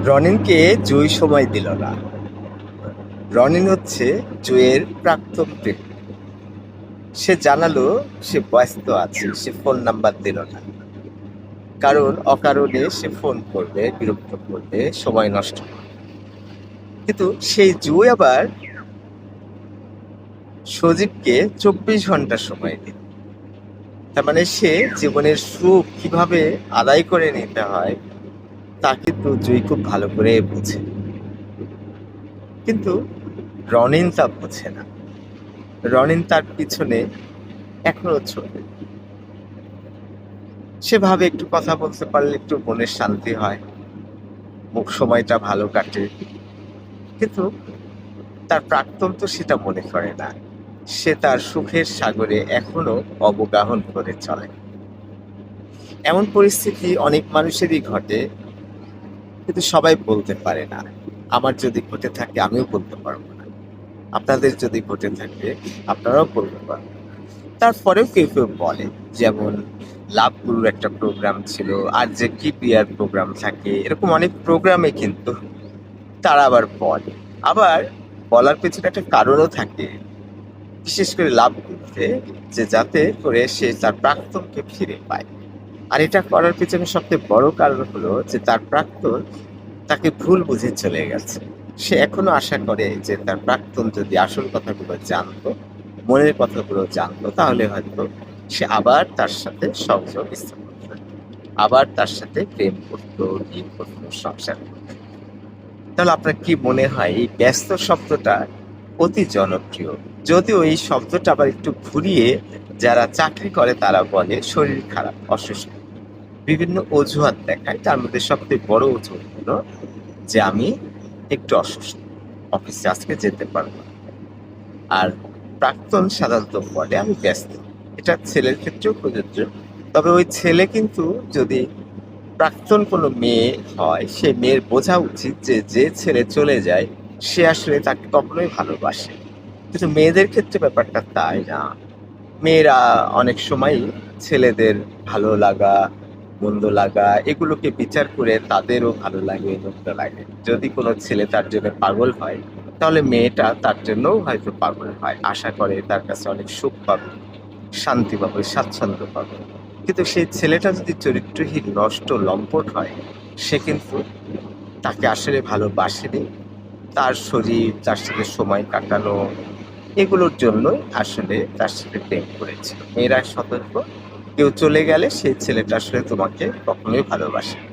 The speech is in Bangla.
রনিনকে জুঁই সময় দিল না। রনিন হচ্ছে জুঁইয়ের প্রাক্তন প্রেমিক। সে জানালো সে ব্যস্ত আছে, সে ফোন নাম্বার দিল না। কারণ অকারণে সে ফোন করবে, বিরক্ত করবে, সময় নষ্ট করবে। কিন্তু সেই জুঁই আবার সজীবকে ২৪ ঘন্টা সময় দিল। তার মানে সে জীবনের সুখ কিভাবে আদায় করে নিতে হয় তা কিন্তু জুঁই খুব ভালো করে বুঝে। কিন্তু রনিন তা বোঝে না। রনিন তার পিছনে এখনো ছোটে। সে ভাবে একটু কথা বলতে পারলে একটু মনের শান্তি হয়, মুখ সময়টা ভালো কাটে। কিন্তু তার প্রাক্তন তো সেটা মনে করে না। সে তার সুখের সাগরে এখনো অবগাহন করে চলে। এমন পরিস্থিতি অনেক মানুষেরই ঘটে, কিন্তু সবাই বলতে পারে না। আমার যদি ঘটে থাকে আমিও বলতে পারবো না, আপনাদের যদি ঘটে থাকে আপনারাও বলতে পারবেন। তারপরেও কেউ কেউ বলে, যেমন লাভগুরুর একটা প্রোগ্রাম ছিল, আর যে কি পিয়ার প্রোগ্রাম থাকে, এরকম অনেক প্রোগ্রামে কিন্তু তারা আবার বলে। আবার বলার পেছনে একটা কারণও থাকে, বিশেষ করে লাভগুরুতে, যে যাতে করে সে তার প্রাক্তনকে ফিরে পায়। আর এটা করার পেছনে সবচেয়ে বড় কারণ হলো যে তার প্রাক্তন তাকে ভুল বুঝে চলে গেছে। সে এখনো আশা করে যে তার প্রাক্তন যদি আসল কথাগুলো জানতো, মনের কথাগুলো জানতো, তাহলে হয়তো সে আবার তার সাথে সংযোগ স্থাপন করতো, আবার তার সাথে প্রেম করতো, বিয়ে করতো, সংসার করতো। তাহলে আপনার কি মনে হয় এই ব্যস্ত শব্দটা অতি জনপ্রিয়? যদিও এই শব্দটা আবার একটু ঘুরিয়ে যারা চাকরি করে তারা বলে শরীর খারাপ, অসুস্থ, বিভিন্ন অজুহাত দেখায়। তার মধ্যে সবচেয়ে বড় অজুহাত হলো যে আমি একটু অসুস্থ, অফিসে আজকে যেতে পারবো না। আর প্রাক্তন সাধারণত বলে আমি ব্যস্ত। এটা ছেলের ক্ষেত্রেও প্রযোজ্য। তবে ওই ছেলে কিন্তু যদি প্রাক্তন কোনো মেয়ে হয়, সে মেয়ের বোঝা উচিত যে যে ছেলে চলে যায় সে আসলে তাকে কখনোই ভালোবাসে। কিন্তু মেয়েদের ক্ষেত্রে ব্যাপারটা তাই না। মেয়েরা অনেক সময়ই ছেলেদের ভালো লাগা, মন্দ লাগা এগুলোকে বিচার করে তাদেরও ভালো লাগে, মন্দ লাগে। যদি কোনো ছেলে তার জন্য পাগল হয়, তাহলে মেয়েটা তার জন্যও হয়তো পাগল হয়। আশা করে তার কাছে অনেক সুখ পাবে, শান্তি পাবে, স্বাচ্ছন্দ্য পাবে। কিন্তু সেই ছেলেটা যদি চরিত্রহীন, নষ্ট, লম্পট হয়, সে কিন্তু তাকে আসলে ভালোবাসেনি। তার শরীর, তার সাথে সময় কাটানো, এগুলোর জন্যই আসলে তার সাথে প্রেম করেছিল। মেয়েরা সতর্ক, কেউ চলে গেলে সেই ছেলেটা আসলে তোমাকে কখনোই ভালোবাসে না।